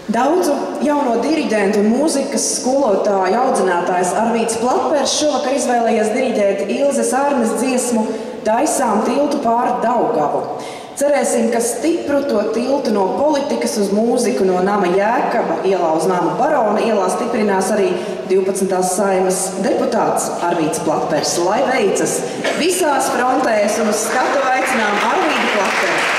Daudzu jauno diriģentu un mūzikas skolotāju audzinātājs Arvīds Platpers šovakar izvēlējies diriģēt Ilzes Arnes dziesmu Taisām tiltu pār Daugavu. Cerēsim, ka stipru to tiltu no politikas uz mūziku no nama Jēkaba ielā uz nama Barona ielā stiprinās arī 12. Saeimas deputāts Arvīds Platpers. Lai veicas visās frontēs un uz skatu aicinām Arvīdu Platperu.